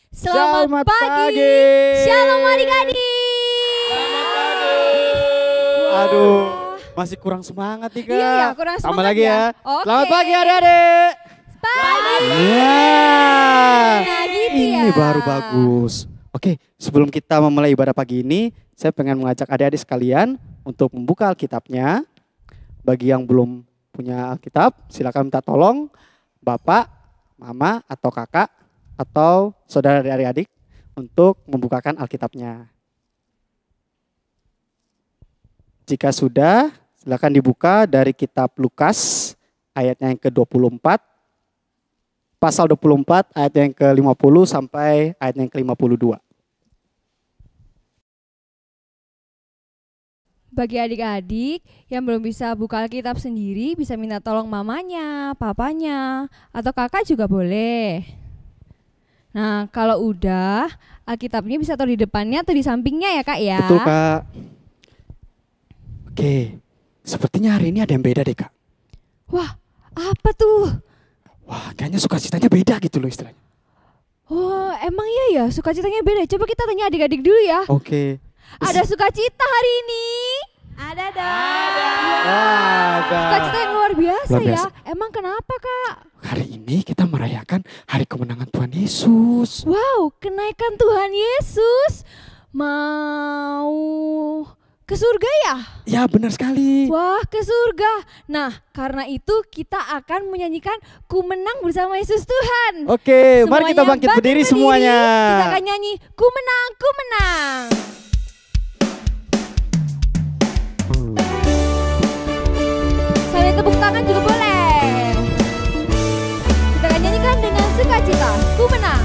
Selamat pagi. Shalom adik-adik. Selamat pagi. Aduh, masih kurang semangat nih Kak. Iya ya, kurang Tambah semangat lagi ya. Oke. Selamat pagi adik-adik. Pagi. Nah, gitu ya. Ini baru bagus. Oke, sebelum kita memulai ibadah pagi ini, saya pengen mengajak adik-adik sekalian untuk membuka Alkitabnya. Bagi yang belum punya Alkitab, silakan minta tolong Bapak, Mama, atau Kakak, atau saudara dari adik untuk membukakan Alkitabnya. Jika sudah, silakan dibuka dari kitab Lukas ayatnya yang ke-24, pasal 24 ayat yang ke-50 sampai ayat yang ke-52. Bagi adik-adik yang belum bisa buka Alkitab sendiri, bisa minta tolong mamanya, papanya, atau kakak juga boleh. Nah, kalau udah, Alkitabnya bisa taruh di depannya atau di sampingnya ya Kak ya. Betul Kak. Oke, sepertinya hari ini ada yang beda deh Kak. Wah, apa tuh? Wah, kayaknya sukacitanya beda gitu loh istilahnya. Oh, emang iya ya, sukacitanya beda. Coba kita tanya adik-adik dulu ya. Oke. Ada sukacita hari ini? Ada dong. Sukacita yang luar biasa, Luar biasa. ya. Emang kenapa Kak? Hari ini kita merayakan hari kemenangan Tuhan Yesus. Wow, kenaikan Tuhan Yesus. Mau ke surga ya? Ya benar sekali. Wah, ke surga. Nah, karena itu kita akan menyanyikan Ku Menang bersama Yesus Tuhan. Oke, mari Semuanya kita bangkit berdiri semuanya. Kita akan nyanyi Ku Menang, Ku Menang. Sambil tepuk tangan juga boleh. Kita akan nyanyikan dengan sukacita. Ku menang.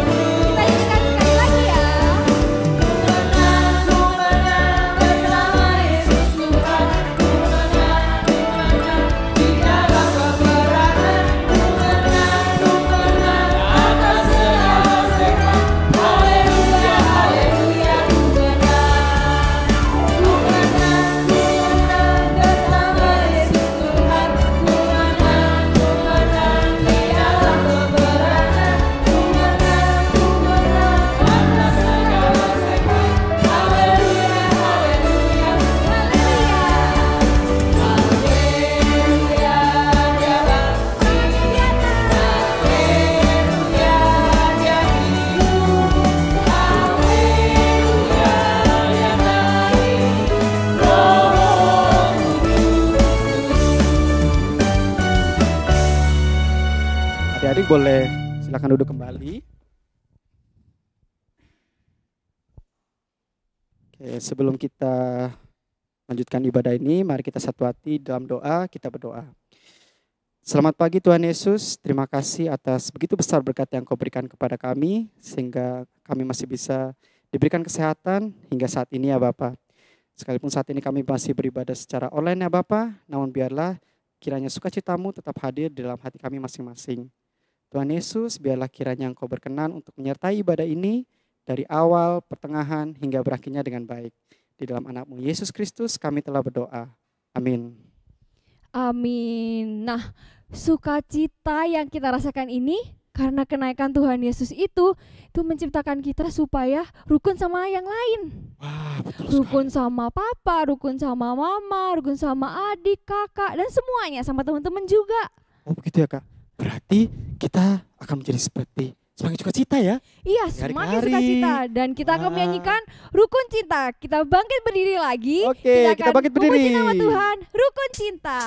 Kita nyanyikan sekali lagi ya. Adik-adik boleh silakan duduk kembali. Oke, sebelum kita lanjutkan ibadah ini, mari kita satu hati dalam doa, kita berdoa. Selamat pagi Tuhan Yesus, terima kasih atas begitu besar berkat yang Kau berikan kepada kami, sehingga kami masih bisa diberikan kesehatan hingga saat ini ya Bapa. Sekalipun saat ini kami masih beribadah secara online ya Bapa, namun biarlah kiranya sukacitamu tetap hadir di dalam hati kami masing-masing. Tuhan Yesus, biarlah kiranya Engkau berkenan untuk menyertai ibadah ini dari awal, pertengahan, hingga berakhirnya dengan baik. Di dalam anak-Mu Yesus Kristus kami telah berdoa. Amin. Amin. Nah, sukacita yang kita rasakan ini karena kenaikan Tuhan Yesus itu menciptakan kita supaya rukun sama yang lain. Wah, betul sekali. Rukun sama papa, rukun sama mama, rukun sama adik, kakak, dan semuanya sama teman-teman juga. Oh begitu ya Kak. Berarti kita akan menjadi seperti semakin sukacita ya. Iya, semakin Hari-hari. sukacita. Dan kita akan Wah. menyanyikan Rukun Cinta. Kita bangkit berdiri lagi. Oke, kita akan bangkit berdiri. memuji nama Tuhan, Rukun Cinta.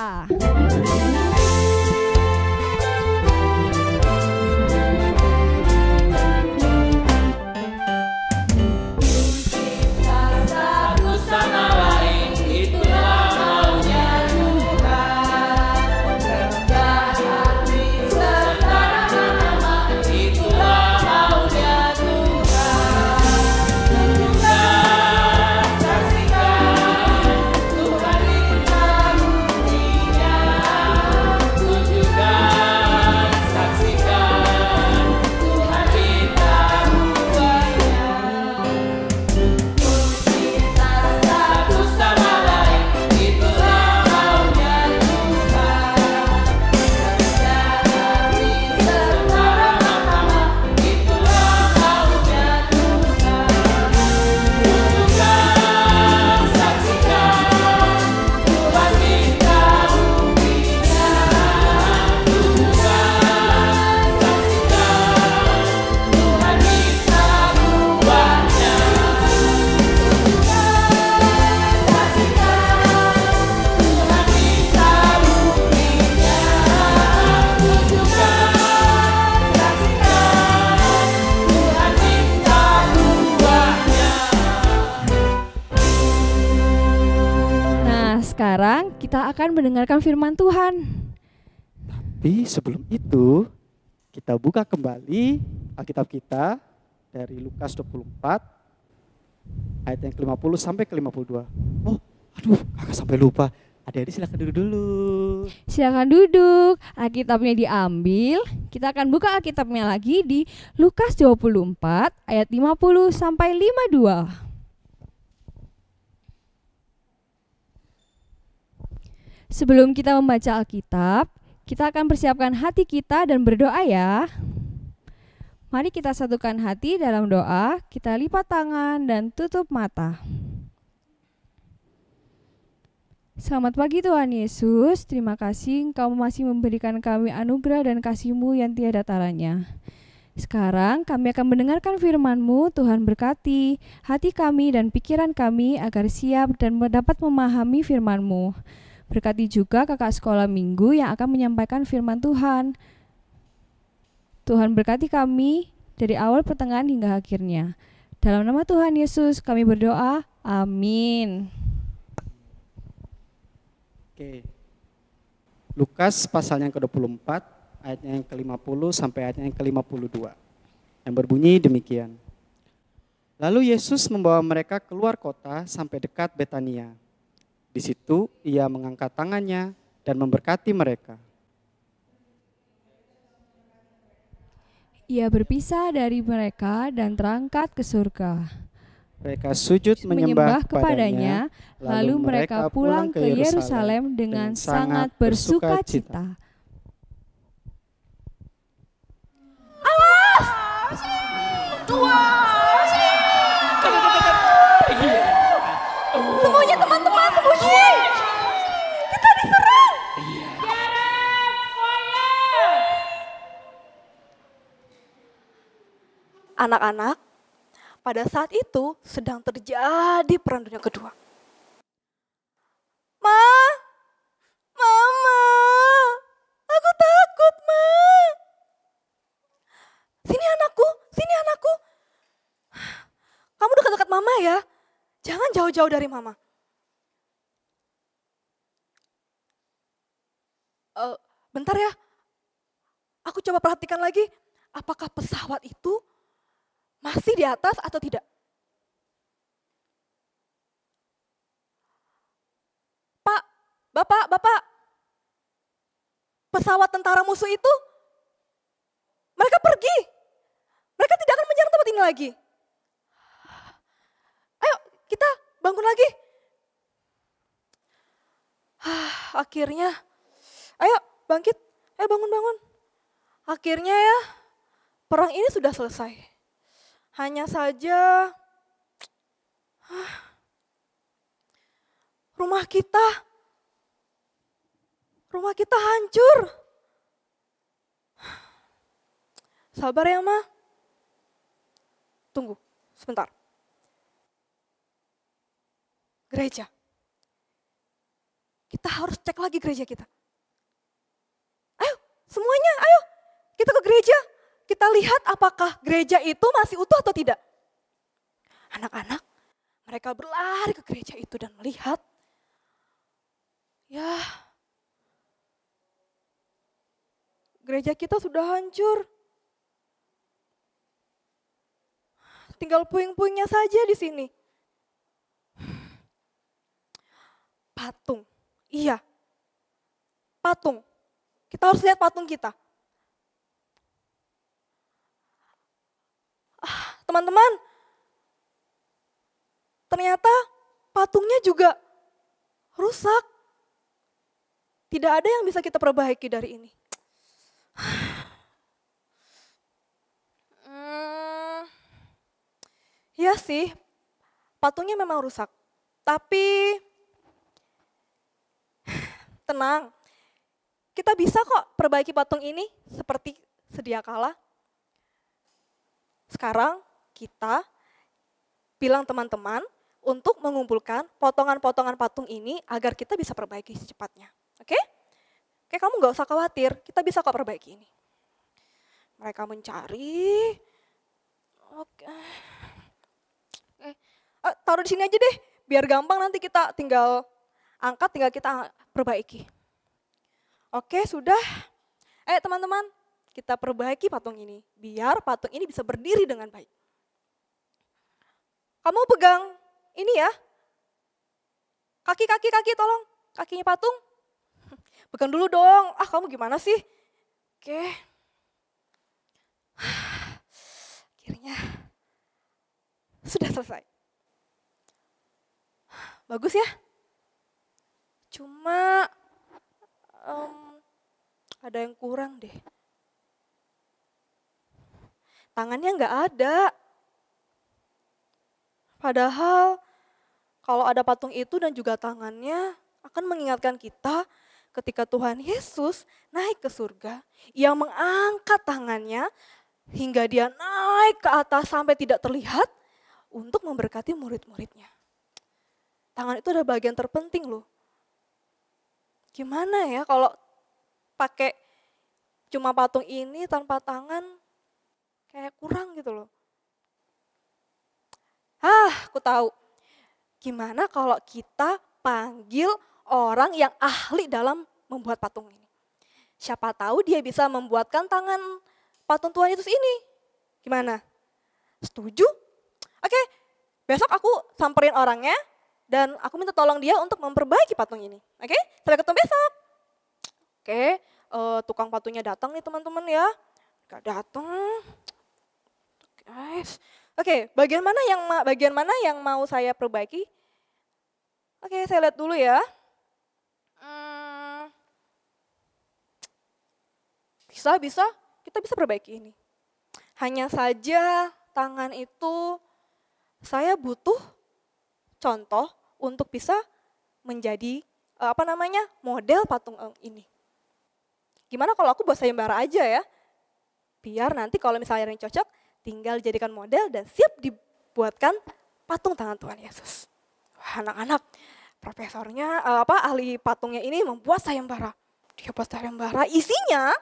sekarang kita akan mendengarkan firman Tuhan. Tapi sebelum itu, kita buka kembali Alkitab kita dari Lukas 24 ayat yang ke-50 sampai ke-52. Oh, aduh, kakak sampai lupa. Adik-adik silakan duduk dulu. Silakan duduk, Alkitabnya diambil. Kita akan buka Alkitabnya lagi di Lukas 24 ayat 50 sampai 52. Sebelum kita membaca Alkitab, kita akan persiapkan hati kita dan berdoa ya. Mari kita satukan hati dalam doa, kita lipat tangan dan tutup mata. Selamat pagi Tuhan Yesus, terima kasih Engkau masih memberikan kami anugerah dan kasih-Mu yang tiada taranya. Sekarang kami akan mendengarkan firman-Mu, Tuhan berkati hati kami dan pikiran kami agar siap dan dapat memahami firman-Mu. Berkati juga kakak sekolah minggu yang akan menyampaikan firman Tuhan. Tuhan berkati kami dari awal pertengahan hingga akhirnya. Dalam nama Tuhan Yesus kami berdoa, amin. Oke. Lukas pasal yang ke-24 ayat yang ke-50 sampai ayat yang ke-52. Yang berbunyi demikian. Lalu Yesus membawa mereka keluar kota sampai dekat Betania. Di situ ia mengangkat tangannya dan memberkati mereka. Ia berpisah dari mereka dan terangkat ke surga. Mereka sujud menyembah kepadanya, lalu mereka pulang ke Yerusalem dengan sangat bersuka cita. Semuanya teman-teman, sembunyi. Kita diserang. Anak-anak, pada saat itu sedang terjadi Perang Dunia Kedua. Mama, aku takut, Ma. Sini anakku. Kamu dekat-dekat Mama ya. Jangan jauh-jauh dari Mama. Bentar ya. Aku coba perhatikan lagi. Apakah pesawat itu masih di atas atau tidak? Pak, Bapak. Pesawat tentara musuh itu, mereka pergi. Mereka tidak akan menyerang tempat ini lagi. Ayo, kita bangun lagi. Akhirnya, ayo bangkit, ayo bangun. Akhirnya ya, perang ini sudah selesai. Hanya saja, rumah kita hancur. Sabar ya, Ma. Tunggu, sebentar. Gereja. Kita harus cek lagi gereja kita. Ayo, semuanya, ayo. Kita ke gereja. Kita lihat apakah gereja itu masih utuh atau tidak. Anak-anak, mereka berlari ke gereja itu dan melihat. Ya, gereja kita sudah hancur. Tinggal puing-puingnya saja di sini. Patung, iya. Patung. Kita harus lihat patung kita. Teman-teman, ternyata patungnya juga rusak. Tidak ada yang bisa kita perbaiki dari ini. Ya sih, patungnya memang rusak. Tapi tenang, kita bisa kok perbaiki patung ini seperti sedia kala. Sekarang kita bilang teman-teman untuk mengumpulkan potongan-potongan patung ini agar kita bisa perbaiki secepatnya. Oke? Oke, kamu gak usah khawatir, kita bisa kok perbaiki ini. Mereka mencari. Oke. Taruh di sini aja deh, biar gampang nanti kita tinggal angkat, tinggal kita perbaiki. Oke, sudah. Ayo teman-teman, kita perbaiki patung ini. Biar patung ini bisa berdiri dengan baik. Kamu pegang ini ya. Kaki tolong. Kakinya patung. Pegang dulu dong. Kamu gimana sih? Oke. Akhirnya sudah selesai. Bagus ya? Cuma ada yang kurang deh. Tangannya nggak ada. Padahal kalau ada patung itu dan juga tangannya akan mengingatkan kita ketika Tuhan Yesus naik ke surga. Yang mengangkat tangannya hingga dia naik ke atas sampai tidak terlihat untuk memberkati murid-muridnya. Tangan itu adalah bagian terpenting loh. Gimana ya kalau pakai cuma patung ini tanpa tangan, kayak kurang gitu loh. Aku tahu. Gimana kalau kita panggil orang yang ahli dalam membuat patung ini. Siapa tahu dia bisa membuatkan tangan patung Tuhan Yesus ini. Gimana? Setuju? Oke, besok aku samperin orangnya dan aku minta tolong dia untuk memperbaiki patung ini. Oke, sampai ketemu besok. Oke, tukang patungnya datang nih teman-teman ya. Gak datang. Guys. Oke, bagian mana yang mau saya perbaiki? Oke, saya lihat dulu ya. Bisa, kita bisa perbaiki ini. Hanya saja tangan itu saya butuh contoh untuk bisa menjadi model patung ini. Gimana kalau aku buat sayembara aja ya? Biar nanti kalau misalnya ada yang cocok, tinggal dijadikan model dan siap dibuatkan patung tangan Tuhan Yesus. Wah, anak-anak, profesornya ahli patungnya ini membuat sayembara. Dia buat sayembara isinya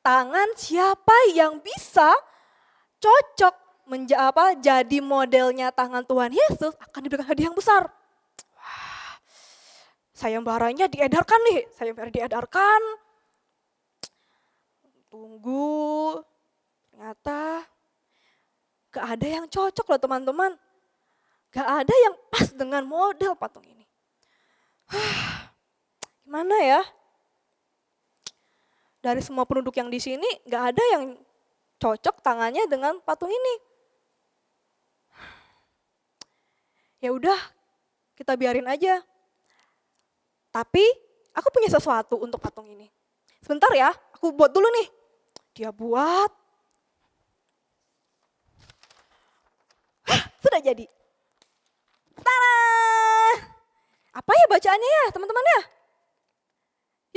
tangan siapa yang bisa cocok jadi modelnya tangan Tuhan Yesus akan diberikan hadiah yang besar. Wah, sayembaranya diedarkan nih, Tunggu, ternyata gak ada yang cocok loh teman-teman. Gak ada yang pas dengan model patung ini. Gimana ya? Dari semua penduduk yang di sini gak ada yang cocok tangannya dengan patung ini. Ya udah, kita biarin aja. Tapi aku punya sesuatu untuk patung ini. Sebentar ya, aku buat dulu nih. Dia buat. Sudah jadi. Tada! Apa ya bacaannya ya teman-teman ya?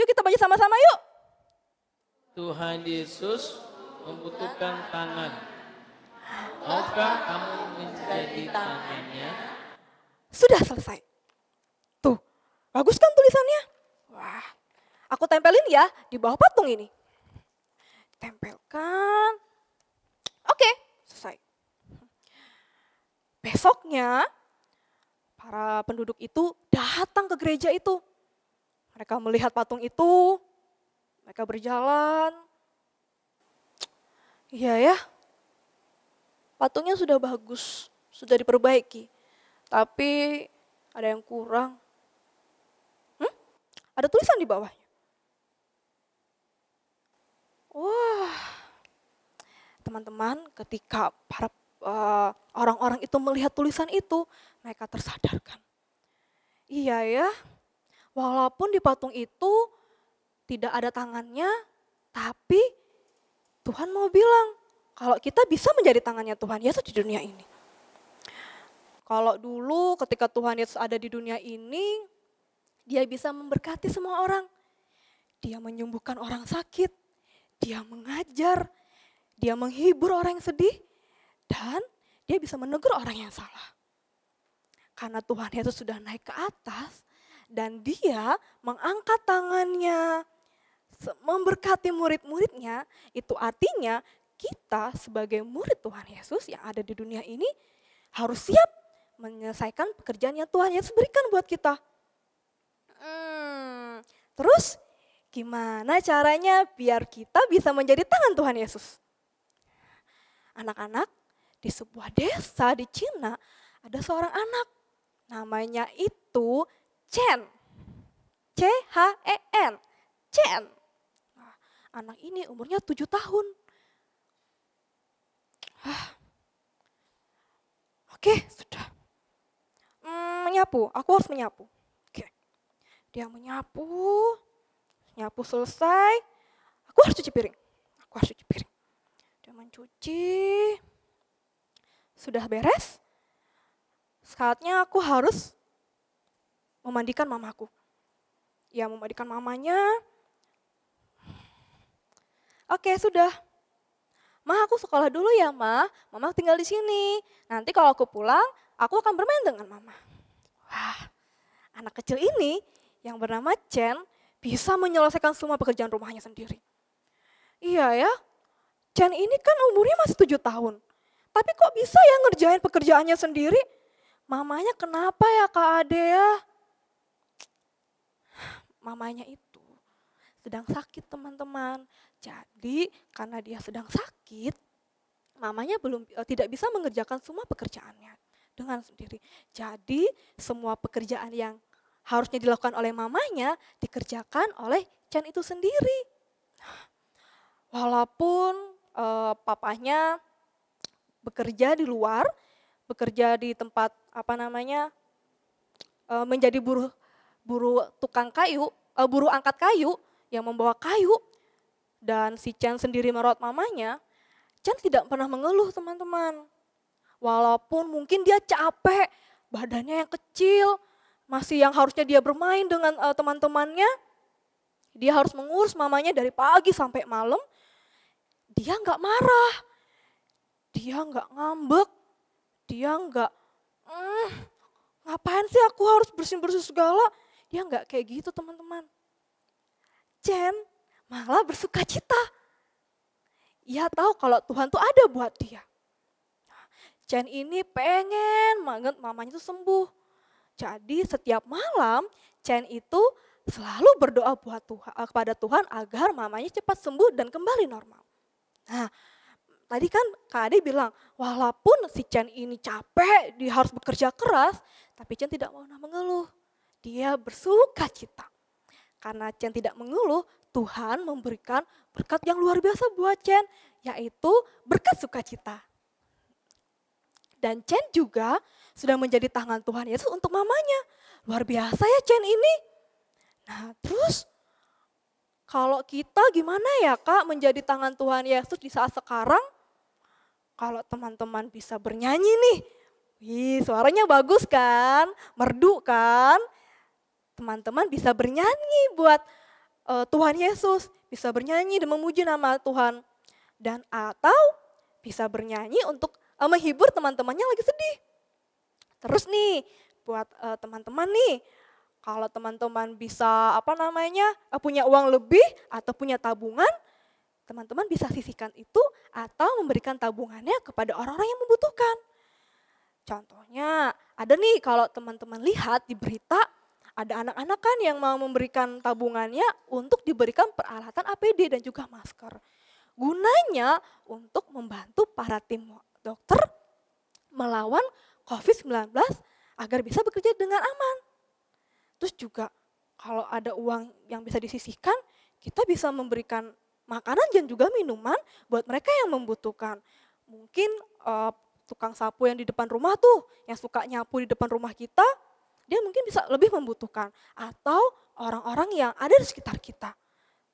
Yuk kita baca sama-sama yuk. Tuhan Yesus membutuhkan tangan. Maukah kamu menjadi tangannya? Sudah selesai. Tuh, bagus kan tulisannya? Wah, aku tempelin ya di bawah patung ini. Tempelkan. Oke, selesai. Besoknya, para penduduk itu datang ke gereja itu. Mereka melihat patung itu, mereka berjalan. Iya ya, patungnya sudah bagus, sudah diperbaiki. Tapi ada yang kurang. Ada tulisan di bawahnya. Wah, teman-teman, ketika para orang-orang itu melihat tulisan itu, mereka tersadarkan. Iya ya, walaupun di patung itu tidak ada tangannya, tapi Tuhan mau bilang kalau kita bisa menjadi tangannya Tuhan Yesus di dunia ini. Kalau dulu ketika Tuhan Yesus ada di dunia ini, dia bisa memberkati semua orang. Dia menyembuhkan orang sakit, dia mengajar, dia menghibur orang yang sedih, dan dia bisa menegur orang yang salah. Karena Tuhan Yesus sudah naik ke atas dan dia mengangkat tangannya, memberkati murid-muridnya, itu artinya kita sebagai murid Tuhan Yesus yang ada di dunia ini harus siap menyelesaikan pekerjaan yang Tuhan Yesus berikan buat kita. Terus gimana caranya biar kita bisa menjadi tangan Tuhan Yesus? Anak-anak, di sebuah desa di Cina ada seorang anak. Namanya itu Chen. C-H-E-N. Chen. Nah, anak ini umurnya 7 tahun. Oke, sudah. Menyapu, aku harus menyapu. Oke. Dia menyapu selesai, aku harus cuci piring. Dia mencuci, sudah beres, saatnya aku harus memandikan mamaku. Ya, memandikan mamanya. Oke, sudah. Ma, aku sekolah dulu ya, Ma. Mama tinggal di sini. Nanti kalau aku pulang, aku akan bermain dengan Mama. Wah, anak kecil ini yang bernama Chen bisa menyelesaikan semua pekerjaan rumahnya sendiri. Iya ya, Chen ini kan umurnya masih 7 tahun. Tapi kok bisa ya ngerjain pekerjaannya sendiri? Mamanya kenapa ya Kak Ade ya? Mamanya itu sedang sakit teman-teman. Jadi karena dia sedang sakit, mamanya tidak bisa mengerjakan semua pekerjaannya dengan sendiri. Jadi semua pekerjaan yang harusnya dilakukan oleh mamanya dikerjakan oleh Chen itu sendiri. Walaupun papanya bekerja di luar, bekerja di tempat menjadi buruh tukang kayu, buruh angkat kayu yang membawa kayu, dan si Chen sendiri merawat mamanya, Chen tidak pernah mengeluh teman-teman. Walaupun mungkin dia capek, badannya yang kecil, masih yang harusnya dia bermain dengan teman-temannya, dia harus mengurus mamanya dari pagi sampai malam, dia nggak marah, dia nggak ngambek, dia nggak, ngapain sih aku harus bersih-bersih segala, dia nggak kayak gitu teman-teman. Chen malah bersuka cita. Ia tahu kalau Tuhan tuh ada buat dia. Chen ini pengen banget mamanya tuh sembuh. Jadi setiap malam Chen itu selalu berdoa kepada Tuhan agar mamanya cepat sembuh dan kembali normal. Nah, tadi kan Kak Ade bilang, walaupun si Chen ini capek, dia harus bekerja keras, tapi Chen tidak pernah mengeluh. Dia bersuka cita. Karena Chen tidak mengeluh, Tuhan memberikan berkat yang luar biasa buat Chen, yaitu berkat sukacita. Dan Chen juga sudah menjadi tangan Tuhan Yesus untuk mamanya. Luar biasa ya Chen ini. Nah terus kalau kita gimana ya Kak menjadi tangan Tuhan Yesus di saat sekarang? Kalau teman-teman bisa bernyanyi nih, wih suaranya bagus kan, merdu kan? Teman-teman bisa bernyanyi buat Tuhan Yesus, bisa bernyanyi dan memuji nama Tuhan. Dan atau bisa bernyanyi untuk menghibur teman-temannya lagi sedih. Terus nih buat teman-teman nih, kalau teman-teman bisa punya uang lebih atau punya tabungan, teman-teman bisa sisihkan itu atau memberikan tabungannya kepada orang-orang yang membutuhkan. Contohnya ada nih kalau teman-teman lihat di berita, ada anak-anak kan yang mau memberikan tabungannya untuk diberikan peralatan APD dan juga masker. Gunanya untuk membantu para tim dokter melawan COVID-19 agar bisa bekerja dengan aman. Terus juga kalau ada uang yang bisa disisihkan, kita bisa memberikan makanan dan juga minuman buat mereka yang membutuhkan. Mungkin tukang sapu yang di depan rumah tuh, yang suka nyapu di depan rumah kita, dia mungkin bisa lebih membutuhkan. Atau orang-orang yang ada di sekitar kita.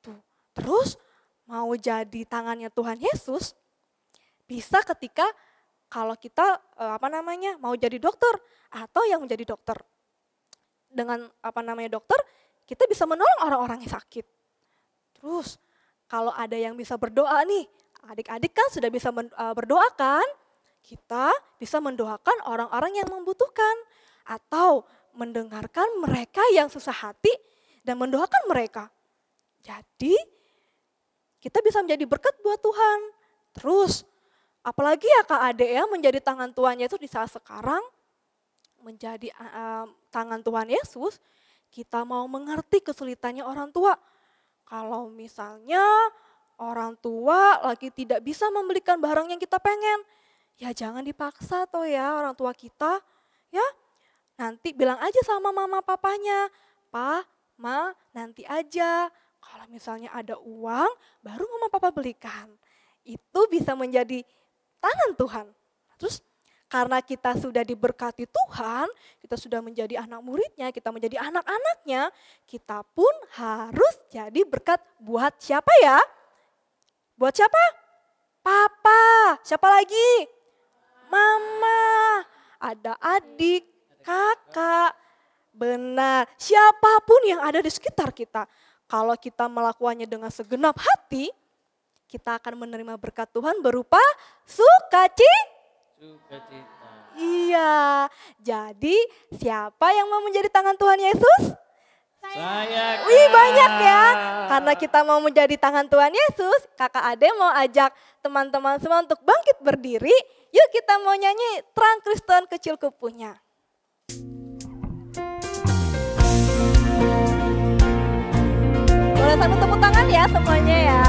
Tuh. Terus mau jadi tangannya Tuhan Yesus, bisa ketika kalau kita mau jadi dokter atau yang menjadi dokter. Dengan dokter, kita bisa menolong orang-orang yang sakit. Terus kalau ada yang bisa berdoa nih, adik-adik kan sudah bisa berdoa kan? Kita bisa mendoakan orang-orang yang membutuhkan atau mendengarkan mereka yang susah hati dan mendoakan mereka. Jadi kita bisa menjadi berkat buat Tuhan. Terus apalagi ya Kak Ade ya menjadi tangan Tuhan Yesus di saat sekarang, menjadi tangan Tuhan Yesus, kita mau mengerti kesulitannya orang tua. Kalau misalnya orang tua lagi tidak bisa membelikan barang yang kita pengen, ya jangan dipaksa toh ya orang tua kita. Ya, nanti bilang aja sama mama papanya, "Pa, Ma, nanti aja. Kalau misalnya ada uang, baru mama papa belikan." Itu bisa menjadi tangan Tuhan. Terus karena kita sudah diberkati Tuhan, kita sudah menjadi anak muridnya, kita menjadi anak-anaknya, kita pun harus jadi berkat buat siapa ya? Buat siapa? Papa. Siapa lagi? Mama. Ada adik, kakak. Benar, siapapun yang ada di sekitar kita. Kalau kita melakukannya dengan segenap hati, kita akan menerima berkat Tuhan berupa sukacita. Iya, jadi siapa yang mau menjadi tangan Tuhan Yesus? Saya. Wih, banyak ya. Karena kita mau menjadi tangan Tuhan Yesus, Kakak Ade mau ajak teman-teman semua untuk bangkit berdiri. Yuk kita mau nyanyi Terang Kristen Kecil Kupunya. Boleh sambil tepuk tangan ya semuanya ya.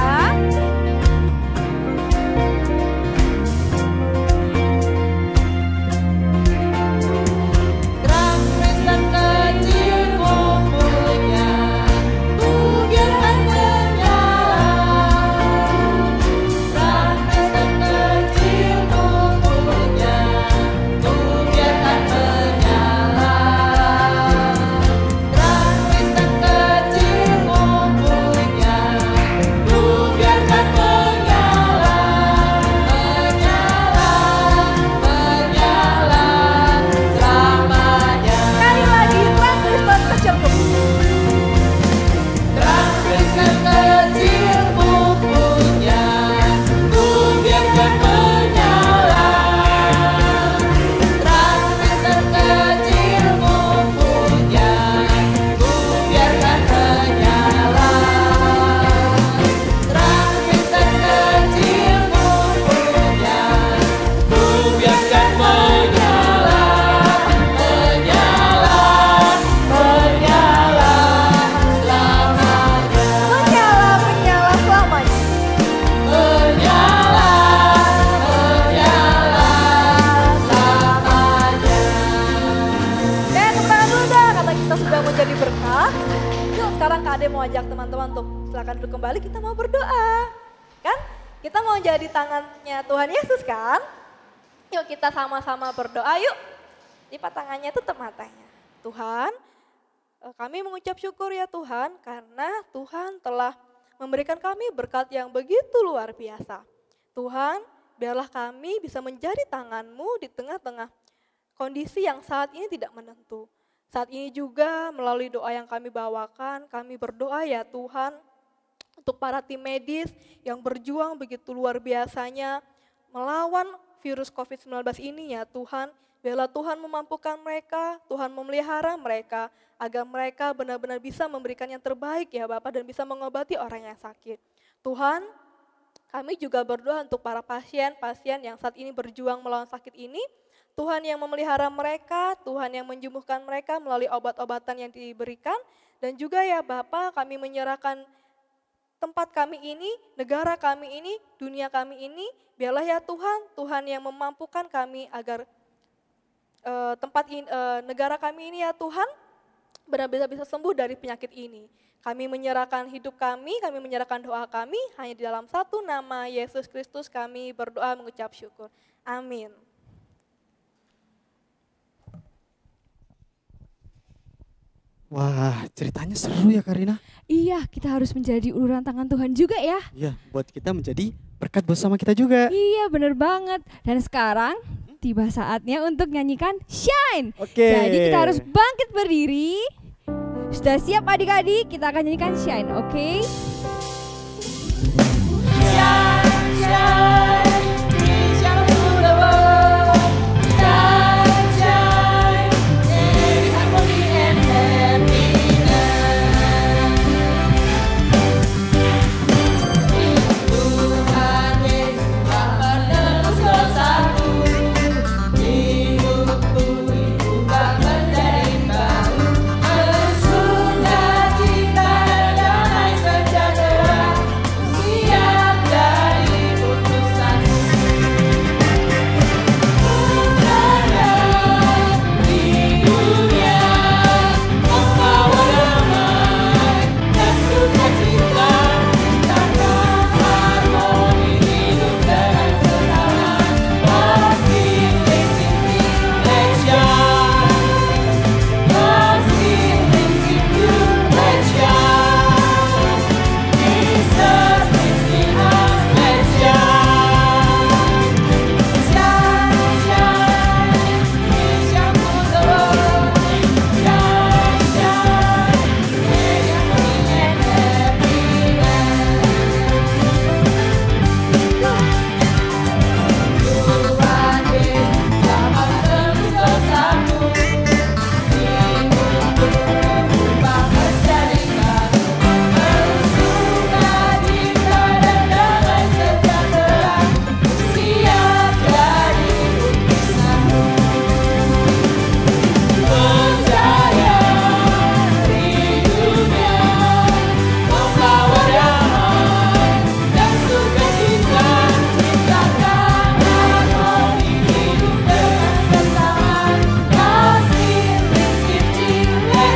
Kita sama-sama berdoa yuk. Lipat tangannya, tutup matanya. Tuhan, kami mengucap syukur ya Tuhan karena Tuhan telah memberikan kami berkat yang begitu luar biasa. Tuhan, biarlah kami bisa menjadi tangan-Mu di tengah-tengah kondisi yang saat ini tidak menentu. Saat ini juga melalui doa yang kami bawakan, kami berdoa ya Tuhan untuk para tim medis yang berjuang begitu luar biasanya melawan virus COVID-19 ini ya Tuhan, biarlah Tuhan memampukan mereka, Tuhan memelihara mereka, agar mereka benar-benar bisa memberikan yang terbaik ya Bapak dan bisa mengobati orang yang sakit. Tuhan, kami juga berdoa untuk para pasien-pasien yang saat ini berjuang melawan sakit ini, Tuhan yang memelihara mereka, Tuhan yang menyembuhkan mereka melalui obat-obatan yang diberikan, dan juga ya Bapak kami menyerahkan tempat kami ini, negara kami ini, dunia kami ini, biarlah ya Tuhan, Tuhan yang memampukan kami agar negara kami ini ya Tuhan, benar-benar bisa sembuh dari penyakit ini. Kami menyerahkan hidup kami menyerahkan doa kami, hanya di dalam satu nama Yesus Kristus kami berdoa mengucap syukur. Amin. Wah, ceritanya seru ya Karina. Iya, kita harus menjadi uluran tangan Tuhan juga ya. Iya, buat kita menjadi berkat bersama kita juga. Iya, bener banget. Dan sekarang tiba saatnya untuk nyanyikan Shine. Oke. Jadi kita harus bangkit berdiri. Sudah siap adik-adik? Kita akan nyanyikan Shine, oke? Shine, shine, we shall rule the world. Shine, shine, in harmony and happiness. Tuhan Yesus Bapa dengan satu, hidupku diubah menjadi baru.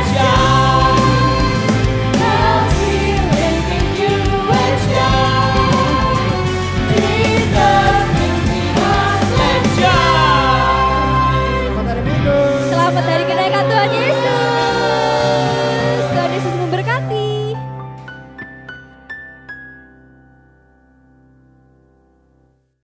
Indonesia.